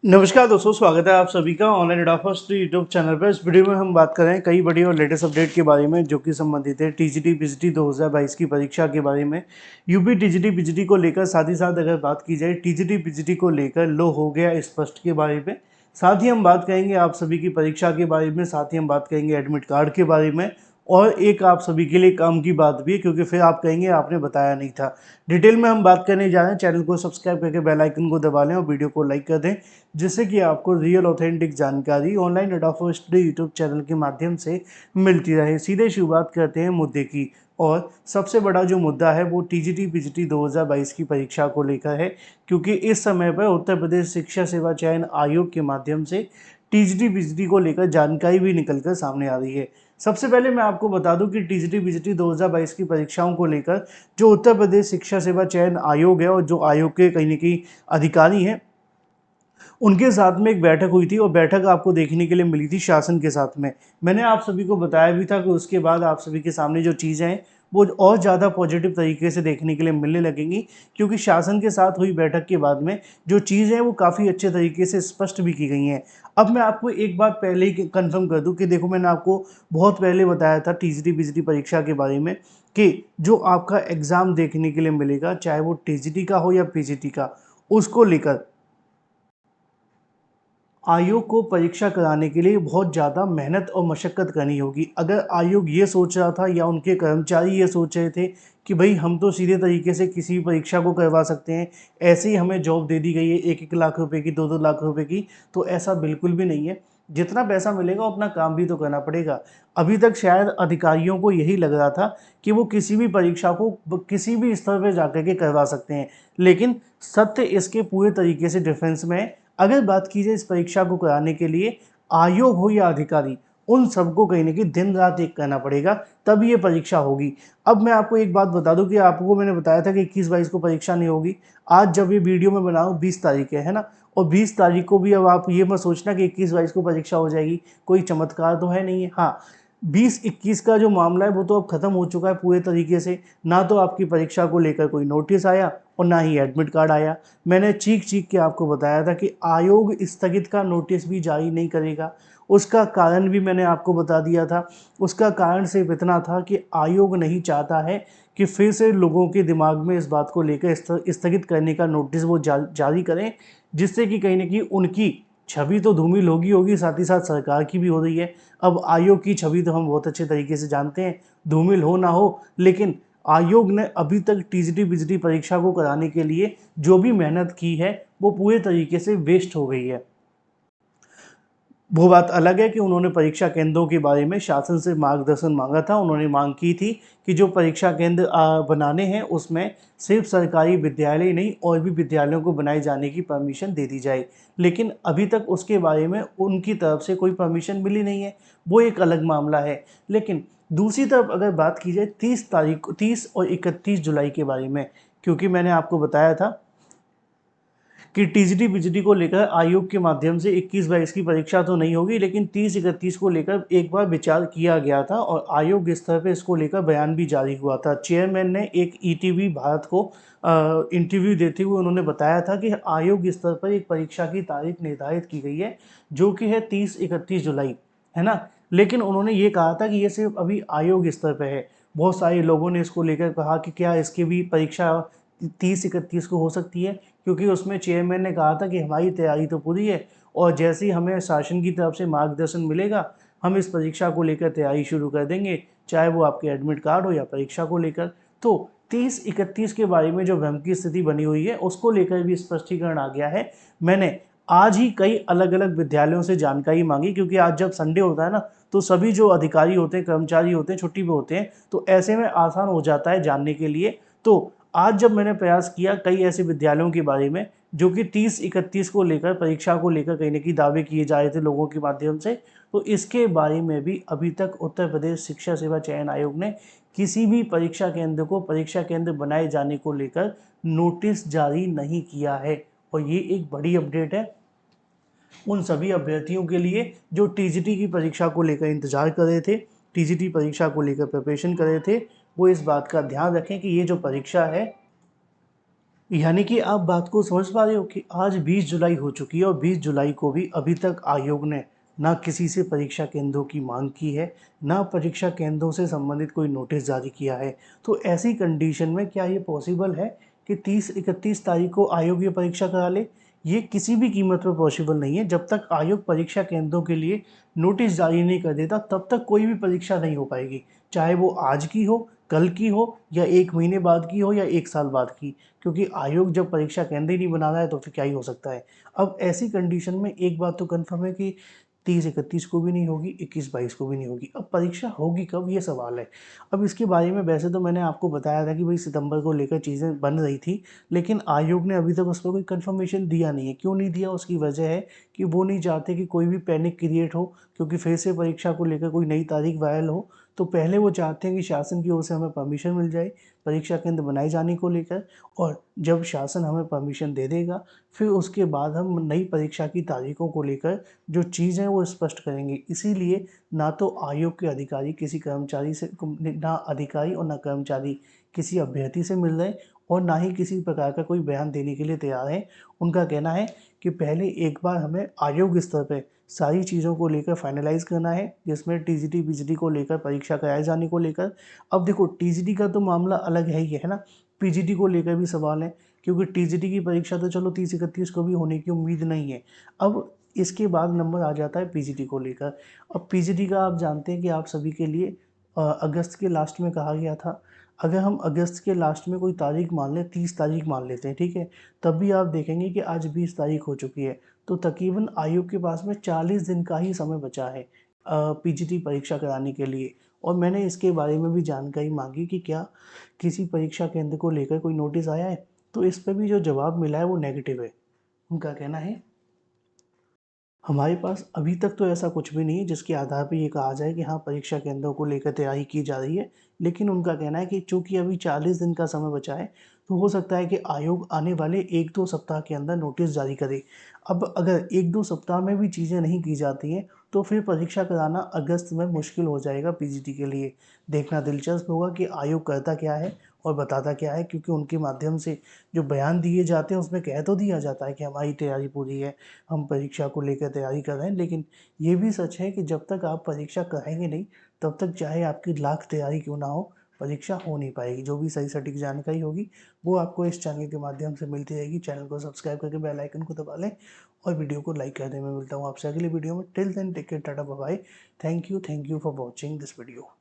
नमस्कार दोस्तों, स्वागत है आप सभी का ऑनलाइन एडॉफर्स यूट्यूब चैनल पर। इस वीडियो में हम बात कर रहे हैं कई बड़ी और लेटेस्ट अपडेट के बारे में जो कि संबंधित है टीजीटी पीजीटी 2022 की परीक्षा के बारे में। यूपी टीजीटी पीजीटी को लेकर साथ ही साथ अगर बात की जाए टीजीटी पीजीटी को लेकर लो हो गया स्पष्ट के बारे में। साथ ही हम बात करेंगे आप सभी की परीक्षा के बारे में, साथ ही हम बात करेंगे एडमिट कार्ड के बारे में और एक आप सभी के लिए काम की बात भी है क्योंकि फिर आप कहेंगे आपने बताया नहीं था। डिटेल में हम बात करने जा रहे हैं। चैनल को सब्सक्राइब करके बेल आइकन को दबा लें और वीडियो को लाइक कर दें जिससे कि आपको रियल ऑथेंटिक जानकारी ऑनलाइन एडॉफर्स यूट्यूब चैनल के माध्यम से मिलती रहे। सीधे शुरुआत करते हैं मुद्दे की। और सबसे बड़ा जो मुद्दा है वो टीजीटी पीजीटी 2022 की परीक्षा को लेकर है क्योंकि इस समय पर उत्तर प्रदेश शिक्षा सेवा चयन आयोग के माध्यम से टीजीटी पीजीटी को लेकर जानकारी भी निकलकर सामने आ रही है। सबसे पहले मैं आपको बता दूं कि टीजीटी पीजीटी 2022 की परीक्षाओं को लेकर जो उत्तर प्रदेश शिक्षा सेवा चयन आयोग है और जो आयोग के कहीं न कहीं अधिकारी हैं उनके साथ में एक बैठक हुई थी और बैठक आपको देखने के लिए मिली थी शासन के साथ में। मैंने आप सभी को बताया भी था कि उसके बाद आप सभी के सामने जो चीज़ें हैं वो और ज़्यादा पॉजिटिव तरीके से देखने के लिए मिलने लगेंगी क्योंकि शासन के साथ हुई बैठक के बाद में जो चीज़ें हैं वो काफ़ी अच्छे तरीके से स्पष्ट भी की गई हैं। अब मैं आपको एक बात पहले ही कंफर्म कर दूं कि देखो, मैंने आपको बहुत पहले बताया था टीजीटी पीजीटी परीक्षा के बारे में कि जो आपका एग्ज़ाम देखने के लिए मिलेगा, चाहे वो टीजीटी का हो या पीजीटी का, उसको लेकर आयोग को परीक्षा कराने के लिए बहुत ज़्यादा मेहनत और मशक्क़त करनी होगी। अगर आयोग ये सोच रहा था या उनके कर्मचारी ये सोच रहे थे कि भाई हम तो सीधे तरीके से किसी भी परीक्षा को करवा सकते हैं, ऐसे ही हमें जॉब दे दी गई है 1-1 लाख रुपए की, 2-2 लाख रुपए की, तो ऐसा बिल्कुल भी नहीं है। जितना पैसा मिलेगा अपना काम भी तो करना पड़ेगा। अभी तक शायद अधिकारियों को यही लग रहा था कि वो किसी भी परीक्षा को किसी भी स्तर पे जाकर के करवा सकते हैं, लेकिन सत्य इसके पूरे तरीके से डिफरेंस में है। अगर बात की जाए इस परीक्षा को कराने के लिए आयोग हो या अधिकारी, उन सबको कहीं न कहीं दिन रात एक करना पड़ेगा, तब ये परीक्षा होगी। अब मैं आपको एक बात बता दूं कि आपको मैंने बताया था कि 21-22 को परीक्षा नहीं होगी। आज जब ये वीडियो मैं बना रहा हूँ 20 तारीख है ना? और 20 तारीख को भी अब आप ये मत सोचना कि 21-22 को परीक्षा हो जाएगी, कोई चमत्कार तो है नहीं है। हाँ, 20-21 का जो मामला है वो तो अब खत्म हो चुका है पूरे तरीके से। ना तो आपकी परीक्षा को लेकर कोई नोटिस आया और ना ही एडमिट कार्ड आया। मैंने चीख-चीख के आपको बताया था कि आयोग स्थगित का नोटिस भी जारी नहीं करेगा। उसका कारण भी मैंने आपको बता दिया था। उसका कारण सिर्फ़ इतना था कि आयोग नहीं चाहता है कि फिर से लोगों के दिमाग में इस बात को लेकर स्थगित करने का नोटिस वो जारी करें, जिससे कि कहीं न कहीं उनकी छवि तो धूमिल होगी, साथ ही साथ सरकार की भी हो रही है। अब आयोग की छवि तो हम बहुत अच्छे तरीके से जानते हैं, धूमिल हो ना हो, लेकिन आयोग ने अभी तक टीजीटी-बीजीटी परीक्षा को कराने के लिए जो भी मेहनत की है, वो पूरे तरीके से वेस्ट हो गई है। वो बात अलग है कि उन्होंने परीक्षा केंद्रों के बारे में शासन से मार्गदर्शन मांगा था। उन्होंने मांग की थी कि जो परीक्षा केंद्र बनाने हैं उसमें सिर्फ सरकारी विद्यालय ही नहीं और भी विद्यालयों को बनाए जाने की परमिशन दे दी जाए। लेकिन अभी तक उसके बारे में उनकी तरफ से कोई परमिशन मिली नहीं है, वो एक अलग मामला है। लेकिन दूसरी तरफ अगर बात की जाए 30 और 31 जुलाई के बारे में, क्योंकि मैंने आपको बताया था कि टीजीटी-बीजीटी को लेकर आयोग के माध्यम से 21-22 की परीक्षा तो नहीं होगी, लेकिन 30-31 को लेकर एक बार विचार किया गया था और आयोग स्तर पे इसको लेकर बयान भी जारी हुआ था। चेयरमैन ने एक ईटीवी भारत को इंटरव्यू देते हुए उन्होंने बताया था कि आयोग स्तर पर एक परीक्षा की तारीख निर्धारित की गई है, जो कि है 30-31 जुलाई, है ना? लेकिन उन्होंने ये कहा था कि ये सिर्फ अभी आयोग स्तर पे है। बहुत सारे लोगों ने इसको लेकर कहा कि क्या इसकी भी परीक्षा 30-31 को हो सकती है? क्योंकि उसमें चेयरमैन ने कहा था कि हमारी तैयारी तो पूरी है और जैसे ही हमें शासन की तरफ से मार्गदर्शन मिलेगा, हम इस परीक्षा को लेकर तैयारी शुरू कर देंगे, चाहे वो आपके एडमिट कार्ड हो या परीक्षा को लेकर। तो 30-31 के बारे में जो भ्रम की स्थिति बनी हुई है, उसको लेकर भी स्पष्टीकरण आ गया है। मैंने आज ही कई अलग-अलग विद्यालयों से जानकारी माँगी क्योंकि आज जब संडे होता है ना, तो सभी जो अधिकारी होते हैं, कर्मचारी होते हैं, छुट्टी पे होते हैं, तो ऐसे में आसान हो जाता है जानने के लिए। तो आज जब मैंने प्रयास किया कई ऐसे विद्यालयों के बारे में जो कि 30-31 को लेकर परीक्षा को लेकर कहीं न कहीं दावे किए जा रहे थे लोगों के माध्यम से, तो इसके बारे में भी अभी तक उत्तर प्रदेश शिक्षा सेवा चयन आयोग ने किसी भी परीक्षा केंद्र को परीक्षा केंद्र बनाए जाने को लेकर नोटिस जारी नहीं किया है। और ये एक बड़ी अपडेट है उन सभी अभ्यर्थियों के लिए जो टीजीटी की परीक्षा को लेकर इंतजार कर रहे थे, टीजीटी परीक्षा को लेकर प्रिपरेशन कर रहे थे। वो इस बात का ध्यान रखें कि ये जो परीक्षा है यानी कि आप बात को समझ पा रहे हो कि आज 20 जुलाई हो चुकी है और 20 जुलाई को भी अभी तक आयोग ने ना किसी से परीक्षा केंद्रों की मांग की है, ना परीक्षा केंद्रों से संबंधित कोई नोटिस जारी किया है। तो ऐसी कंडीशन में क्या ये पॉसिबल है कि 30-31 तारीख को आयोग ये परीक्षा करा ले? ये किसी भी कीमत पर पॉसिबल नहीं है। जब तक आयोग परीक्षा केंद्रों के लिए नोटिस जारी नहीं कर देता, तब तक कोई भी परीक्षा नहीं हो पाएगी। चाहे वो आज की हो, कल की हो या 1 महीने बाद की हो या 1 साल बाद की। क्योंकि आयोग जब परीक्षा केंद्र ही नहीं बना रहा है तो फिर क्या ही हो सकता है। अब ऐसी कंडीशन में एक बात तो कन्फर्म है कि 30-31 को भी नहीं होगी, 21-22 को भी नहीं होगी। अब परीक्षा होगी कब, ये सवाल है। अब इसके बारे में वैसे तो मैंने आपको बताया था कि भाई सितंबर को लेकर चीज़ें बन रही थी, लेकिन आयोग ने अभी तक उस पर कोई कन्फर्मेशन दिया नहीं है। क्यों नहीं दिया, उसकी वजह है कि वो नहीं चाहते कि कोई भी पैनिक क्रिएट हो, क्योंकि फिर से परीक्षा को लेकर कोई नई तारीख वायरल हो। तो पहले वो चाहते हैं कि शासन की ओर से हमें परमिशन मिल जाए परीक्षा केंद्र बनाए जाने को लेकर, और जब शासन हमें परमिशन दे देगा, फिर उसके बाद हम नई परीक्षा की तारीखों को लेकर जो चीज़ है वो स्पष्ट करेंगे। इसीलिए ना तो आयोग के अधिकारी किसी कर्मचारी से, ना अधिकारी और ना कर्मचारी किसी अभ्यर्थी से मिल रहे और ना ही किसी प्रकार का कोई बयान देने के लिए तैयार हैं। उनका कहना है कि पहले एक बार हमें आयोग स्तर पे सारी चीज़ों को लेकर फाइनलाइज़ करना है, जिसमें टीजीटी पीजीटी को लेकर, परीक्षा कराए जाने को लेकर। अब देखो टीजीटी का तो मामला अलग है ही है ना, पीजीटी को लेकर भी सवाल है, क्योंकि टीजीटी की परीक्षा तो चलो 30-31 को भी होने की उम्मीद नहीं है। अब इसके बाद नंबर आ जाता है पीजीटी को लेकर। अब पीजीटी का आप जानते हैं कि आप सभी के लिए अगस्त के लास्ट में कहा गया था। अगर हम अगस्त के लास्ट में कोई तारीख मान लें, 30 तारीख मान लेते हैं, ठीक है, तब भी आप देखेंगे कि आज 20 तारीख हो चुकी है। तो तकरीबन आयोग के पास में 40 दिन का ही समय बचा है पीजीटी परीक्षा कराने के लिए। और मैंने इसके बारे में भी जानकारी मांगी कि क्या किसी परीक्षा केंद्र को लेकर कोई नोटिस आया है, तो इस पर भी जो जवाब मिला है वो नेगेटिव है। उनका कहना है हमारे पास अभी तक तो ऐसा कुछ भी नहीं है जिसके आधार पे ये कहा जाए कि हाँ परीक्षा केंद्रों को लेकर तैयारी की जा रही है। लेकिन उनका कहना है कि चूंकि अभी 40 दिन का समय बचा है, तो हो सकता है कि आयोग आने वाले 1-2 सप्ताह के अंदर नोटिस जारी करे। अब अगर 1-2 सप्ताह में भी चीज़ें नहीं की जाती हैं, तो फिर परीक्षा कराना अगस्त में मुश्किल हो जाएगा पीजीटी के लिए। देखना दिलचस्प होगा कि आयोग करता क्या है और बताता क्या है, क्योंकि उनके माध्यम से जो बयान दिए जाते हैं उसमें कह तो दिया जाता है कि हमारी तैयारी पूरी है, हम परीक्षा को लेकर तैयारी कर रहे हैं। लेकिन ये भी सच है कि जब तक आप परीक्षा कराएंगे नहीं, तब तक चाहे आपकी लाख तैयारी क्यों ना हो, परीक्षा हो नहीं पाएगी। जो भी सही सटीक जानकारी होगी वो आपको इस चैनल के माध्यम से मिलती रहेगी। चैनल को सब्सक्राइब करके बेल आइकन को दबा लें और वीडियो को लाइक करने में मिलता हूँ आपसे अगली वीडियो में। Till then take care, tata bye bye. Thank you for watching this video.